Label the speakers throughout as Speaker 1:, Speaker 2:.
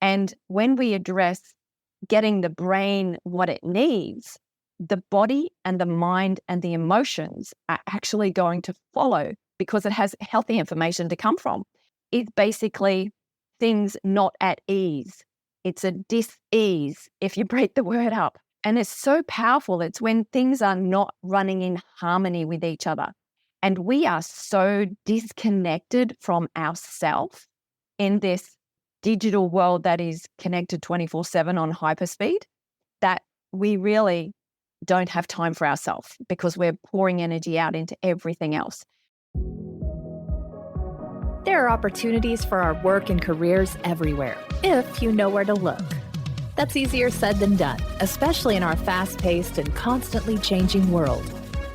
Speaker 1: And when we address getting the brain what it needs, the body and the mind and the emotions are actually going to follow because it has healthy information to come from. It's basically things not at ease. It's a dis-ease if you break the word up. And it's so powerful. It's when things are not running in harmony with each other. And we are so disconnected from ourselves in this digital world that is connected 24/7 on hyperspeed that we really don't have time for ourselves because we're pouring energy out into everything else.
Speaker 2: There are opportunities for our work and careers everywhere, if you know where to look. That's easier said than done, especially in our fast-paced and constantly changing world.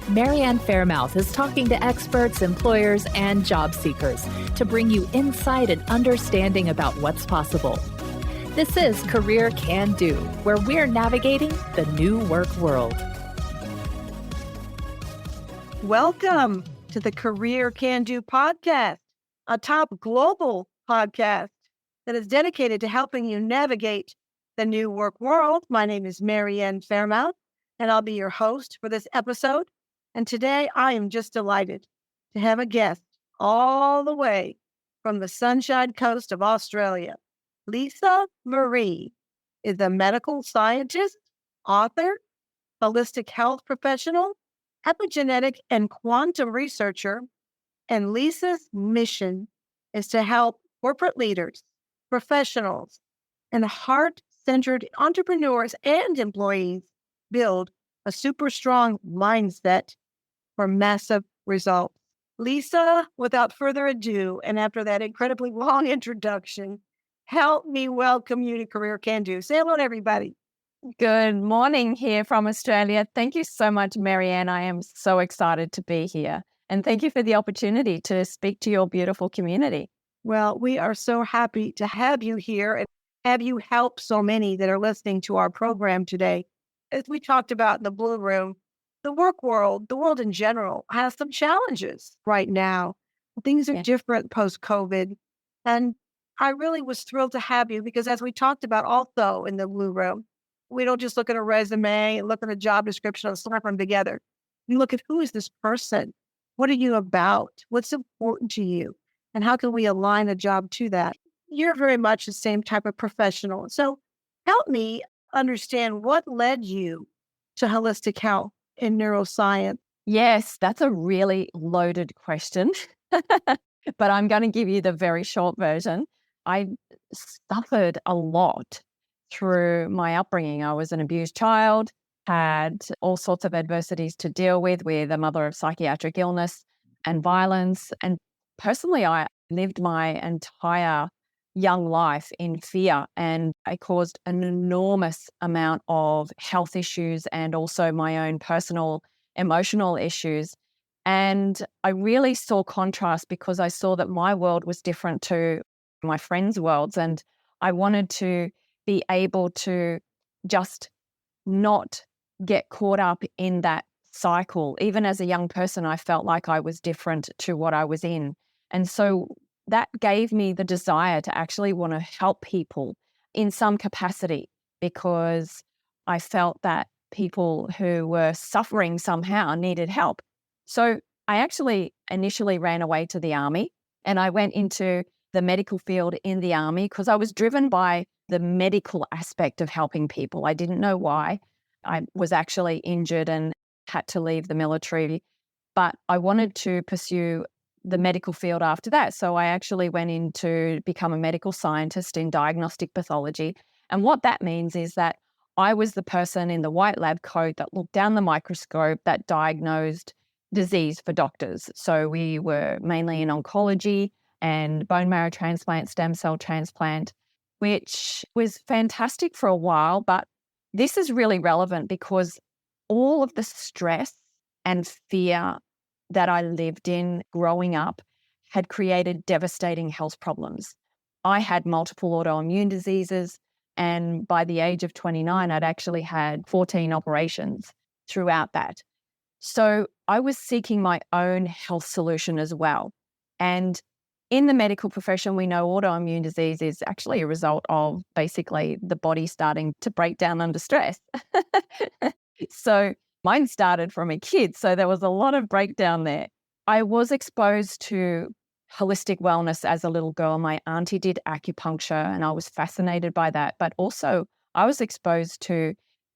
Speaker 2: Marree Fairmouth is talking to experts, employers, and job seekers to bring you insight and understanding about what's possible. This is Career Can Do, where we're navigating the new work world.
Speaker 3: Welcome to the Career Can Do podcast, a top global podcast that is dedicated to helping you navigate the new work world. My name is Marree Fairmouth, and I'll be your host for this episode. And today I am just delighted to have a guest all the way from the Sunshine Coast of Australia. Lisa Marree is a medical scientist, author, holistic health professional, epigenetic and quantum researcher, and Lisa's mission is to help corporate leaders, professionals, and heart-centered entrepreneurs and employees build a super strong mindset for massive results. Lisa, without further ado, and after that incredibly long introduction, help me welcome you to Career Can Do. Say hello to everybody.
Speaker 1: Good morning here from Australia. Thank you so much, Marianne. I am so excited to be here. And thank you for the opportunity to speak to your beautiful community.
Speaker 3: Well, we are so happy to have you here and have you help so many that are listening to our program today. As we talked about in the Blue Room, the work world, the world in general, has some challenges right now. Things are different post-COVID. And I really was thrilled to have you because as we talked about also in the Blue Room, we don't just look at a resume and look at a job description and slap them together. We look at who is this person? What are you about? What's important to you? And how can we align a job to that? You're very much the same type of professional. So help me understand what led you to holistic health in neuroscience.
Speaker 1: Yes, that's a really loaded question, but I'm going to give you the very short version. I suffered a lot through my upbringing. I was an abused child, had all sorts of adversities to deal with a mother of psychiatric illness and violence. And personally, I lived my entire young life in fear, and I caused an enormous amount of health issues and also my own personal emotional issues. And I really saw contrast because I saw that my world was different to my friends' worlds, and I wanted to be able to just not get caught up in that cycle. Even as a young person, I felt like I was different to what I was in. And so that gave me the desire to actually want to help people in some capacity because I felt that people who were suffering somehow needed help. So I actually initially ran away to the army and I went into the medical field in the army because I was driven by the medical aspect of helping people. I didn't know why. I was actually injured and had to leave the military, but I wanted to pursue the medical field after that. So I actually went in to become a medical scientist in diagnostic pathology. And what that means is that I was the person in the white lab coat that looked down the microscope that diagnosed disease for doctors. So we were mainly in oncology and bone marrow transplant, stem cell transplant, which was fantastic for a while. But this is really relevant because all of the stress and fear that I lived in growing up had created devastating health problems. I had multiple autoimmune diseases, and by the age of 29, I'd actually had 14 operations throughout that. So I was seeking my own health solution as well. And in the medical profession, we know autoimmune disease is actually a result of basically the body starting to break down under stress. So mine started from a kid. So there was a lot of breakdown there. I was exposed to holistic wellness as a little girl. My auntie did acupuncture and I was fascinated by that. But also, I was exposed to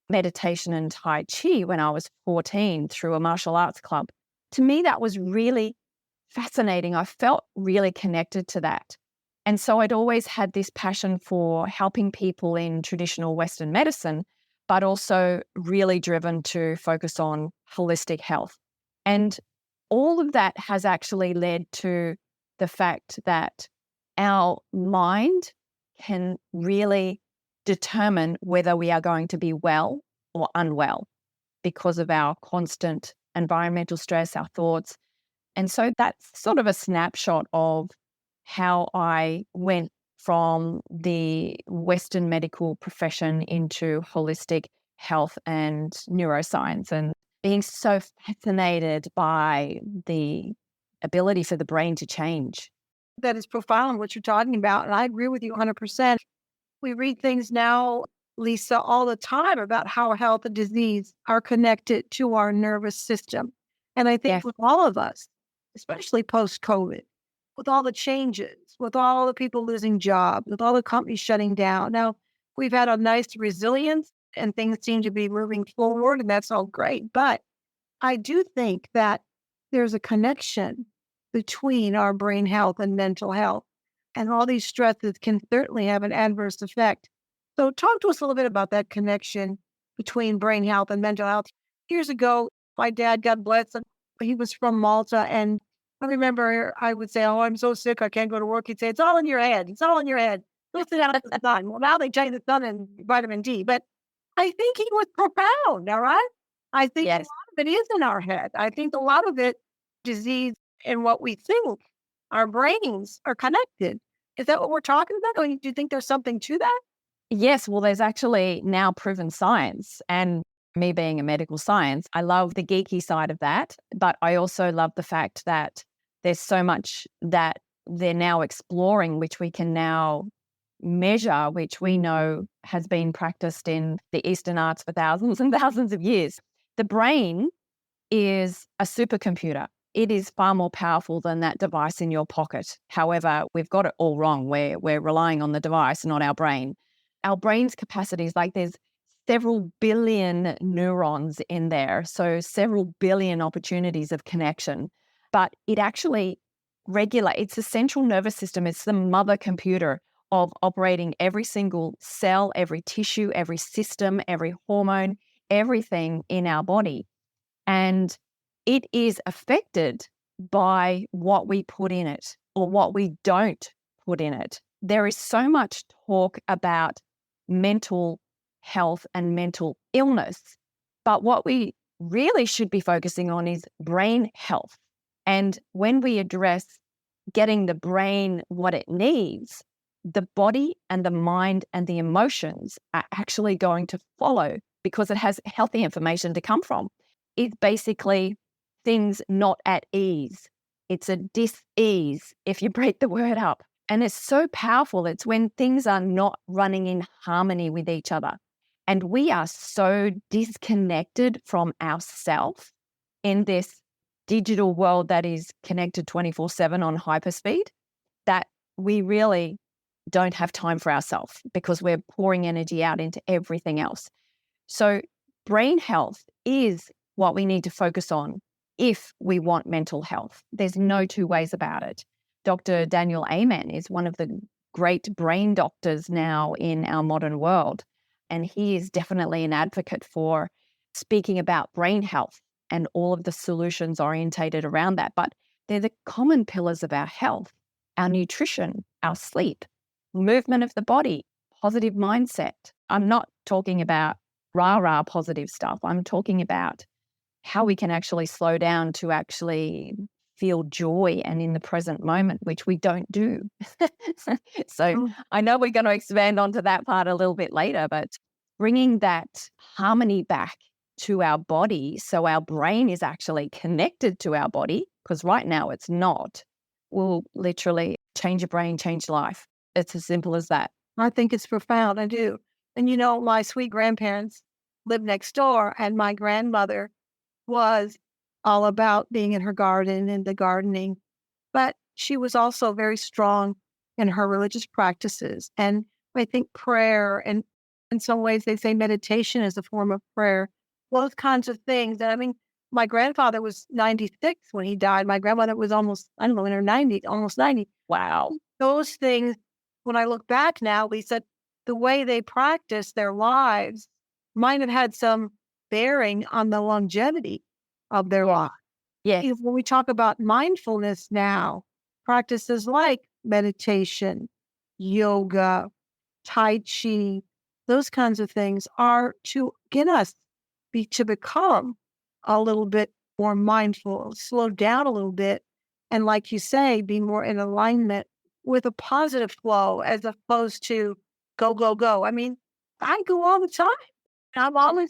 Speaker 1: meditation and Tai Chi when I was 14 through a martial arts club. To me, that was really fascinating. I felt really connected to that. And so I'd always had this passion for helping people in traditional Western medicine, but also really driven to focus on holistic health. And all of that has actually led to the fact that our mind can really determine whether we are going to be well or unwell because of our constant environmental stress, our thoughts. And so that's sort of a snapshot of how I went from the Western medical profession into holistic health and neuroscience, and being so fascinated by the ability for the brain to change.
Speaker 3: That is profound what you're talking about. And I agree with you 100%. We read things now, Lisa, all the time about how health and disease are connected to our nervous system. And I think
Speaker 1: Yes.
Speaker 3: with all of us, especially post-COVID, with all the changes, with all the people losing jobs, with all the companies shutting down. Now, we've had a nice resilience and things seem to be moving forward, and that's all great. But I do think that there's a connection between our brain health and mental health. And all these stresses can certainly have an adverse effect. So, talk to us a little bit about that connection between brain health and mental health. Years ago, my dad, God bless him, he was from Malta. And I remember I would say, "Oh, I'm so sick, I can't go to work." He'd say, "It's all in your head. It's all in your head. Go sit out in the sun." Well, now they change the sun and vitamin D. But I think he was profound, all right? I think a lot
Speaker 1: Yes.
Speaker 3: of it is in our head. I think a lot of it, disease and what we think, our brains are connected. Is that what we're talking about? Or do you think there's something to that?
Speaker 1: Yes, well, there's actually now proven science. And me being a medical science, I love the geeky side of that. But I also love the fact that there's so much that they're now exploring, which we can now measure, which we know has been practiced in the Eastern arts for thousands and thousands of years. The brain is a supercomputer. It is far more powerful than that device in your pocket. However, we've got it all wrong. We're relying on the device, not our brain. Our brain's capacity is like there's several billion neurons in there, so several billion opportunities of connection. But it actually regulates, it's the central nervous system. It's the mother computer of operating every single cell, every tissue, every system, every hormone, everything in our body. And it is affected by what we put in it or what we don't put in it. There is so much talk about mental health and mental illness, but what we really should be focusing on is brain health. And when we address getting the brain what it needs, the body and the mind and the emotions are actually going to follow because it has healthy information to come from. It's basically things not at ease. It's a dis-ease if you break the word up. And it's so powerful. It's when things are not running in harmony with each other. And we are so disconnected from ourselves in this digital world that is connected 24/7 on hyperspeed that we really don't have time for ourselves because we're pouring energy out into everything else. So brain health is what we need to focus on if we want mental health. There's no two ways about it. Dr. Daniel Amen is one of the great brain doctors now in our modern world. And he is definitely an advocate for speaking about brain health and all of the solutions orientated around that. But they're the common pillars of our health, our nutrition, our sleep, movement of the body, positive mindset. I'm not talking about rah-rah positive stuff. I'm talking about how we can actually slow down to actually feel joy and in the present moment, which we don't do. So I know we're going to expand onto that part a little bit later, but bringing that harmony back to our body so our brain is actually connected to our body, because right now it's not, will literally change your brain, change life. It's as simple as that.
Speaker 3: I think it's profound. I do. And my sweet grandparents lived next door, and my grandmother was all about being in her garden and the gardening. But she was also very strong in her religious practices. And I think prayer, and in some ways they say meditation is a form of prayer, those kinds of things. And I mean, my grandfather was 96 when he died. My grandmother was almost, I don't know, in her 90s, almost 90.
Speaker 1: Wow.
Speaker 3: Those things, when I look back now, Lisa, the way they practiced their lives might have had some bearing on the longevity of their lives.
Speaker 1: Yes.
Speaker 3: When we talk about mindfulness now, practices like meditation, yoga, Tai Chi, those kinds of things are to get us to become a little bit more mindful, slow down a little bit, and like you say, be more in alignment with a positive flow as opposed to go, go, go. I mean, I go all the time. I'm always,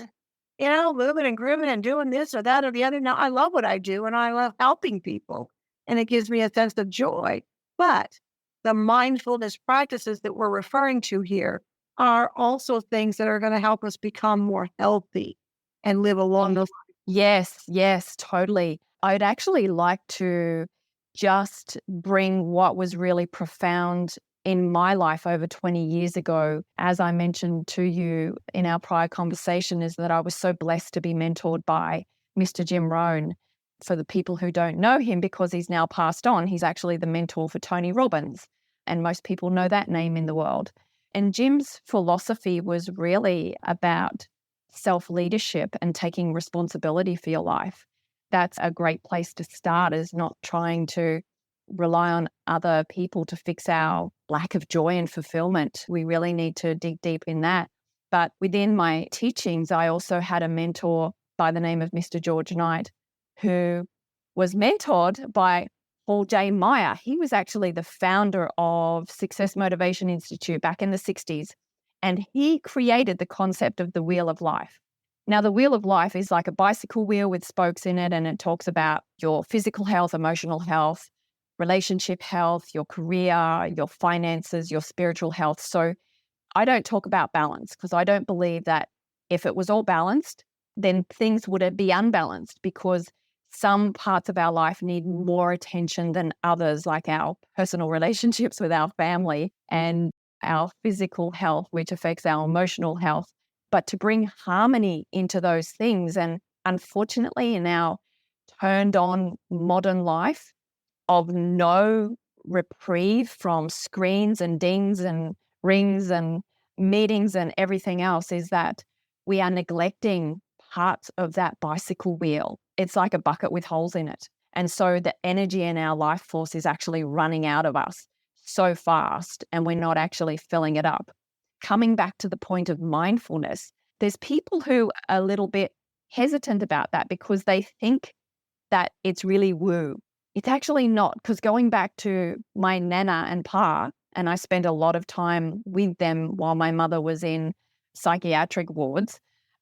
Speaker 3: moving and grooving and doing this or that or the other. Now, I love what I do and I love helping people, and it gives me a sense of joy. But the mindfulness practices that we're referring to here are also things that are going to help us become more healthy and live a longer life.
Speaker 1: Yes, totally. I'd actually like to just bring what was really profound in my life over 20 years ago. As I mentioned to you in our prior conversation, is that I was so blessed to be mentored by Mr. Jim Rohn. For the people who don't know him, because he's now passed on, he's actually the mentor for Tony Robbins. And most people know that name in the world. And Jim's philosophy was really about self-leadership and taking responsibility for your life. That's a great place to start, is not trying to rely on other people to fix our lack of joy and fulfillment. We really need to dig deep in that. But within my teachings, I also had a mentor by the name of Mr. George Knight, who was mentored by Paul J. Meyer. He was actually the founder of Success Motivation Institute back in the 60s. And he created the concept of the wheel of life. Now, the wheel of life is like a bicycle wheel with spokes in it, and it talks about your physical health, emotional health, relationship health, your career, your finances, your spiritual health. So I don't talk about balance, because I don't believe that if it was all balanced, then things would be unbalanced, because some parts of our life need more attention than others, like our personal relationships with our family and our physical health, which affects our emotional health. But to bring harmony into those things, and unfortunately in our turned on modern life of no reprieve from screens and dings and rings and meetings and everything else, is that we are neglecting parts of that bicycle wheel. It's like a bucket with holes in it. And so the energy in our life force is actually running out of us so fast, and we're not actually filling it up. Coming back to the point of mindfulness, there's people who are a little bit hesitant about that because they think that it's really woo. It's actually not, because going back to my nana and pa, and I spent a lot of time with them while my mother was in psychiatric wards,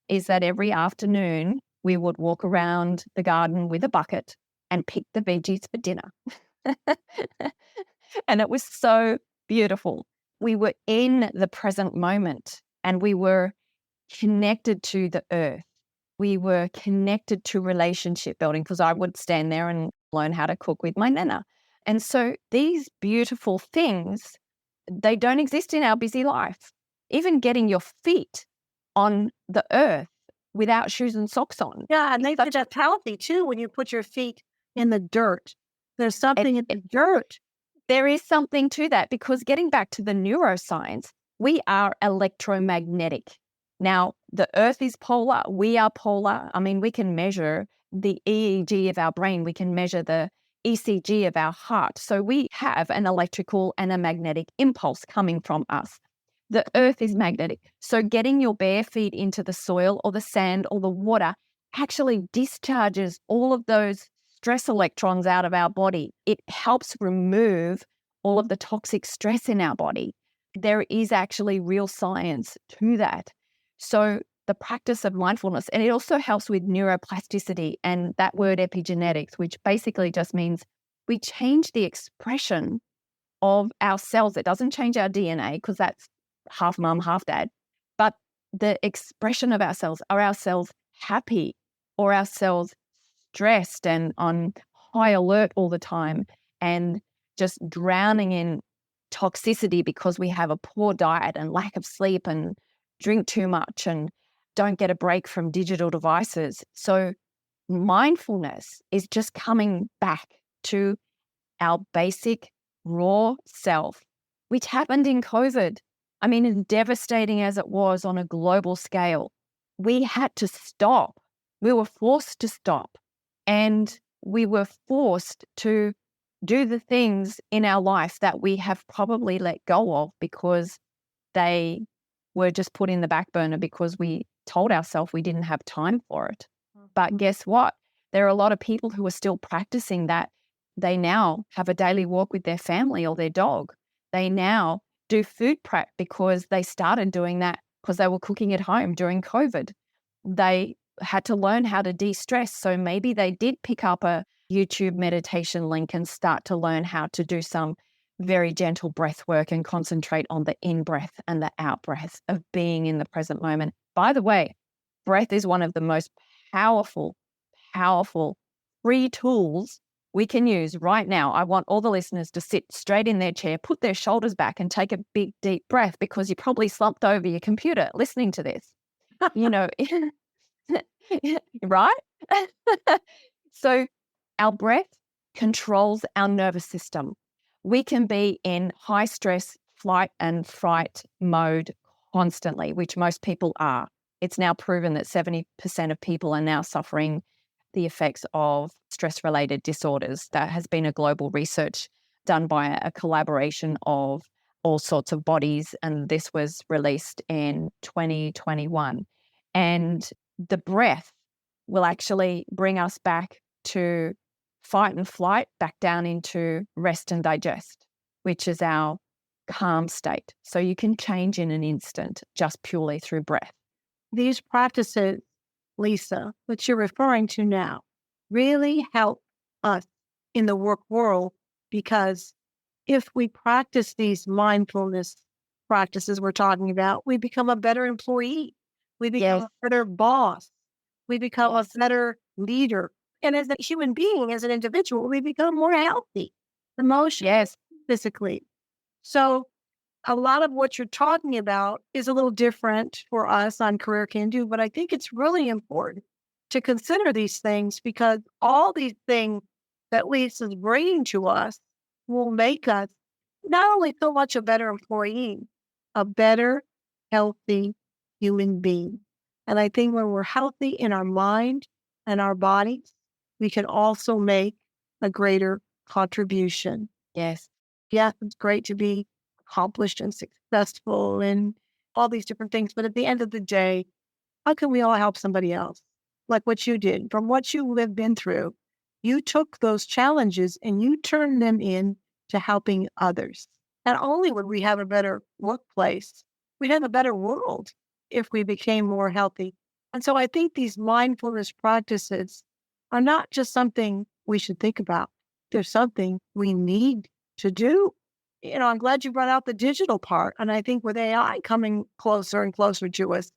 Speaker 1: is that every afternoon we would walk around the garden with a bucket and pick the veggies for dinner. And it was so beautiful. We were in the present moment, and we were connected to the earth. We were connected to relationship building, because I would stand there and learn how to cook with my nana. And so these beautiful things, they don't exist in our busy life. Even getting your feet on the earth without shoes and socks on.
Speaker 3: Yeah, and they say that's healthy too when you put your feet in the dirt. There's something in the dirt.
Speaker 1: There is something to that, because getting back to the neuroscience, we are electromagnetic. Now, the earth is polar, we are polar. I mean, we can measure the EEG of our brain, we can measure the ECG of our heart. So we have an electrical and a magnetic impulse coming from us. The earth is magnetic. So getting your bare feet into the soil or the sand or the water actually discharges all of those stress electrons out of our body. It helps remove all of the toxic stress in our body. There is actually real science to that. So the practice of mindfulness, and it also helps with neuroplasticity, and that word epigenetics, which basically just means we change the expression of our cells. It doesn't change our DNA because that's half mum, half dad. But the expression of our cells, are our cells happy or our cells stressed and on high alert all the time and just drowning in toxicity because we have a poor diet and lack of sleep and drink too much and don't get a break from digital devices. So mindfulness is just coming back to our basic raw self, which happened in COVID. I mean, as devastating as it was on a global scale, we had to stop. We were forced to stop. And we were forced to do the things in our life that we have probably let go of because they were just put in the back burner because we told ourselves we didn't have time for it. But guess what? There are a lot of people who are still practicing that. They now have a daily walk with their family or their dog. They now do food prep because they started doing that because they were cooking at home during COVID. They had to learn how to de-stress. So maybe they did pick up a YouTube meditation link and start to learn how to do some very gentle breath work and concentrate on the in-breath and the out-breath of being in the present moment. By the way, breath is one of the most powerful free tools we can use right now. I want all the listeners to sit straight in their chair, put their shoulders back and take a big, deep breath because you probably slumped over your computer listening to this. You know, right? So our breath controls our nervous system. We can be in high stress, flight and fright mode constantly, which most people are. It's now proven that 70% of people are now suffering the effects of stress-related disorders. That has been a global research done by a collaboration of all sorts of bodies, and this was released in 2021. And the breath will actually bring us back to fight and flight, back down into rest and digest, which is our calm state. So you can change in an instant just purely through breath.
Speaker 3: These practices, Lisa, which you're referring to now, really help us in the work world because if we practice these mindfulness practices we're talking about, we become a better employee. We become a better boss. We become a better leader. And as a human being, as an individual, we become more healthy, emotionally, physically. So a lot of what you're talking about is a little different for us on Career Can Do, but I think it's really important to consider these things because all these things that Lisa's bringing to us will make us not only so much a better employee, a better, healthy human being. And I think when we're healthy in our mind and our bodies, we can also make a greater contribution.
Speaker 1: Yes,
Speaker 3: it's great to be accomplished and successful and all these different things. But at the end of the day, how can we all help somebody else? Like what you did, from what you have been through, you took those challenges and you turned them into helping others. Not only would we have a better workplace, we'd have a better world if we became more healthy. And so I think these mindfulness practices are not just something we should think about. They're something we need to do. I'm glad you brought out the digital part. And I think with AI coming closer and closer to us,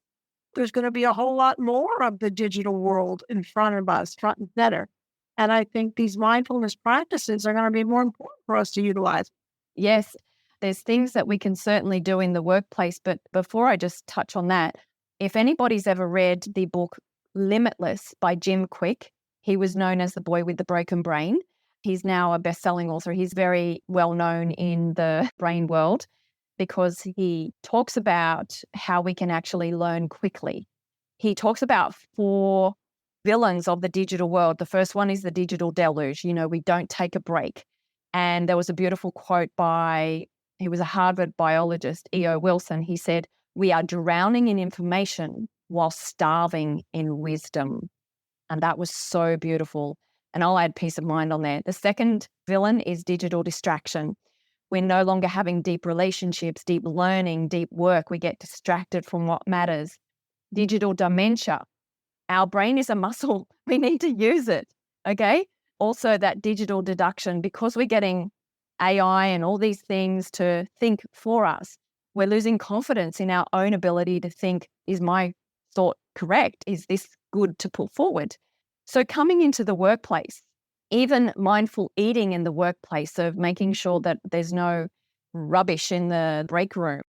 Speaker 3: there's going to be a whole lot more of the digital world in front of us, front and center. And I think these mindfulness practices are going to be more important for us to utilize.
Speaker 1: Yes, there's things that we can certainly do in the workplace. But before I just touch on that, if anybody's ever read the book Limitless by Jim Quick, he was known as the boy with the broken brain. He's now a best-selling author. He's very well known in the brain world because he talks about how we can actually learn quickly. He talks about 4 villains of the digital world. The first one is the digital deluge. We don't take a break. And there was a beautiful quote he was a Harvard biologist, E.O. Wilson. He said, "We are drowning in information while starving in wisdom." And that was so beautiful. And I'll add peace of mind on there. The second villain is digital distraction. We're no longer having deep relationships, deep learning, deep work. We get distracted from what matters. Digital dementia. Our brain is a muscle. We need to use it. Okay. Also that digital deduction, because we're getting AI and all these things to think for us. We're losing confidence in our own ability to think, is my thought correct? Is this good to put forward? So coming into the workplace, even mindful eating in the workplace of making sure that there's no rubbish in the break room,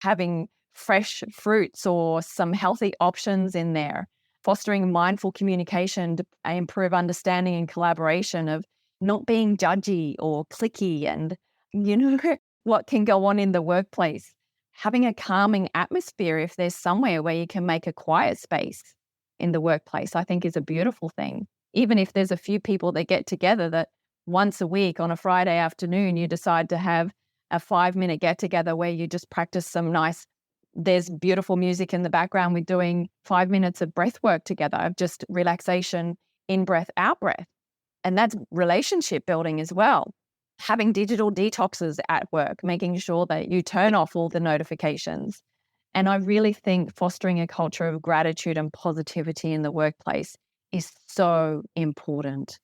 Speaker 1: having fresh fruits or some healthy options in there, fostering mindful communication to improve understanding and collaboration, of not being judgy or clicky and, you know, what can go on in the workplace. Having a calming atmosphere, if there's somewhere where you can make a quiet space in the workplace, I think is a beautiful thing. Even if there's a few people that get together, that once a week on a Friday afternoon, you decide to have a 5-minute get together where you just practice some nice, there's beautiful music in the background. We're doing 5 minutes of breath work together, of just relaxation, in breath, out breath. And that's relationship building as well. Having digital detoxes at work, making sure that you turn off all the notifications. And I really think fostering a culture of gratitude and positivity in the workplace is so important,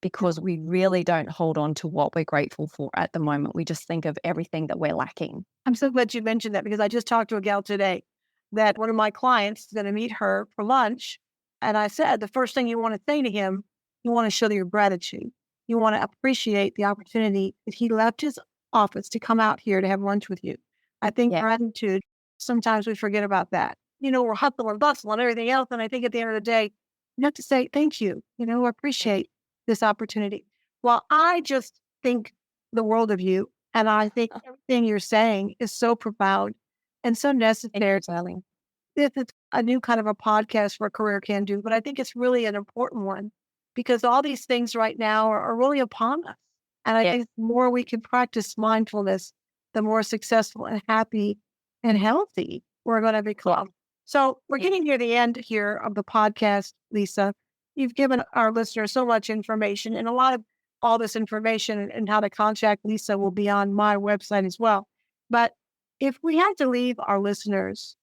Speaker 1: because we really don't hold on to what we're grateful for at the moment. We just think of everything that we're lacking.
Speaker 3: I'm so glad you mentioned that, because I just talked to a gal today that one of my clients is going to meet her for lunch. And I said, the first thing you want to say to him, you want to show your gratitude. You want to appreciate the opportunity that he left his office to come out here to have lunch with you. I think
Speaker 1: Yeah.
Speaker 3: gratitude, sometimes we forget about that. We're hustle and bustle and everything else. And I think at the end of the day, you have to say, thank you, appreciate this opportunity. Well, I just think the world of you. And I think everything you're saying is so profound and so necessary.
Speaker 1: Darling.
Speaker 3: This is a new kind of a podcast for Career Can Do, but I think it's really an important one, because all these things right now are really upon us. And I
Speaker 1: Yes.
Speaker 3: think the more we can practice mindfulness, the more successful and happy and healthy we're going to become. So we're getting near the end here of the podcast, Lisa. You've given our listeners so much information, and a lot of all this information and how to contact Lisa will be on my website as well. But if we had to leave our listeners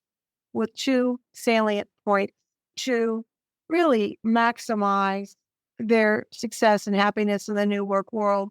Speaker 3: with 2 salient points to really maximize their success and happiness in the new work world,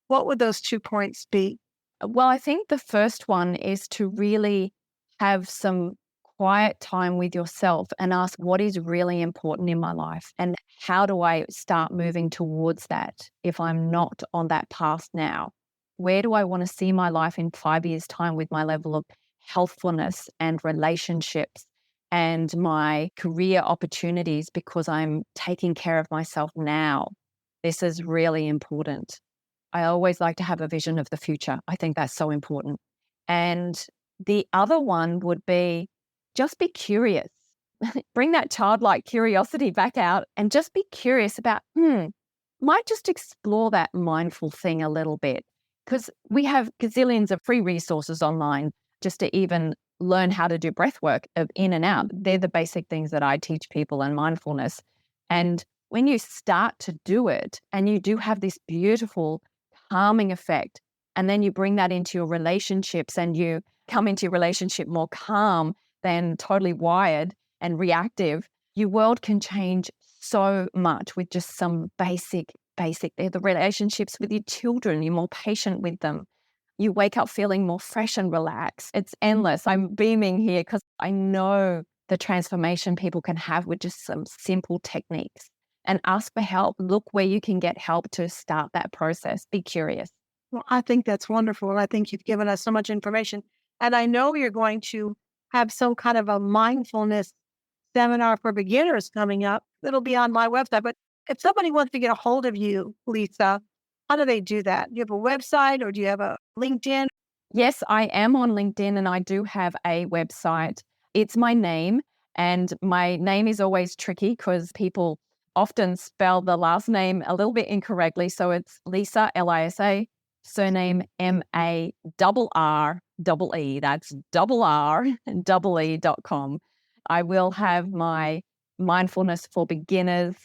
Speaker 3: what would those 2 points be?
Speaker 1: Well, I think the first one is to really have some quiet time with yourself and ask, what is really important in my life? And how do I start moving towards that if I'm not on that path now? Where do I want to see my life in 5 years' time with my level of healthfulness and relationships and my career opportunities, because I'm taking care of myself now? This is really important. I always like to have a vision of the future. I think that's so important. And the other one would be, just be curious. Bring that childlike curiosity back out and just be curious about, might just explore that mindful thing a little bit. Because we have gazillions of free resources online just to even learn how to do breath work of in and out. They're the basic things that I teach people in mindfulness. And when you start to do it and you do have this beautiful calming effect, and then you bring that into your relationships and you come into your relationship more calm than totally wired and reactive, your world can change so much with just some basic, the relationships with your children. You're more patient with them. You wake up feeling more fresh and relaxed. It's endless. I'm beaming here because I know the transformation people can have with just some simple techniques. And ask for help. Look where you can get help to start that process. Be curious.
Speaker 3: Well, I think that's wonderful. And I think you've given us so much information. And I know you're going to have some kind of a mindfulness seminar for beginners coming up. It'll be on my website. But if somebody wants to get a hold of you, Lisa, how do they do that? Do you have a website, or do you have a LinkedIn?
Speaker 1: Yes, I am on LinkedIn and I do have a website. It's my name, and my name is always tricky because people often spell the last name a little bit incorrectly. So it's Lisa, Lisa, surname Marree. That's RREE.com. I will have my mindfulness for beginners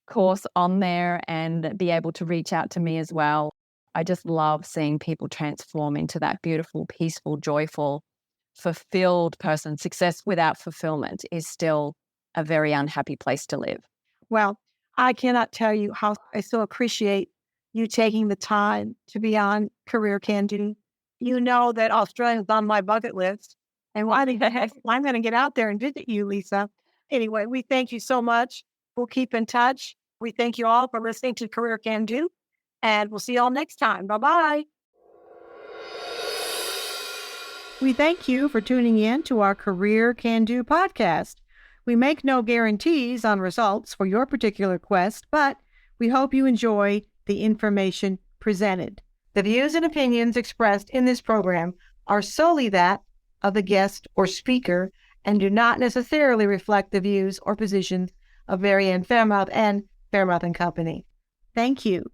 Speaker 1: course on there and be able to reach out to me as well. I just love seeing people transform into that beautiful, peaceful, joyful, fulfilled person. Success without fulfillment is still a very unhappy place to live.
Speaker 3: Well, I cannot tell you how I so appreciate you taking the time to be on Career Can Do. You know that Australia's on my bucket list. And why the heck, I'm going to get out there and visit you, Lisa. Anyway, we thank you so much. We'll keep in touch. We thank you all for listening to Career Can Do. And we'll see you all next time. Bye-bye. We thank you for tuning in to our Career Can Do podcast. We make no guarantees on results for your particular quest, but we hope you enjoy the information presented. The views and opinions expressed in this program are solely that of the guest or speaker and do not necessarily reflect the views or positions of Marianne Fairmouth and Fairmouth and Company. Thank you.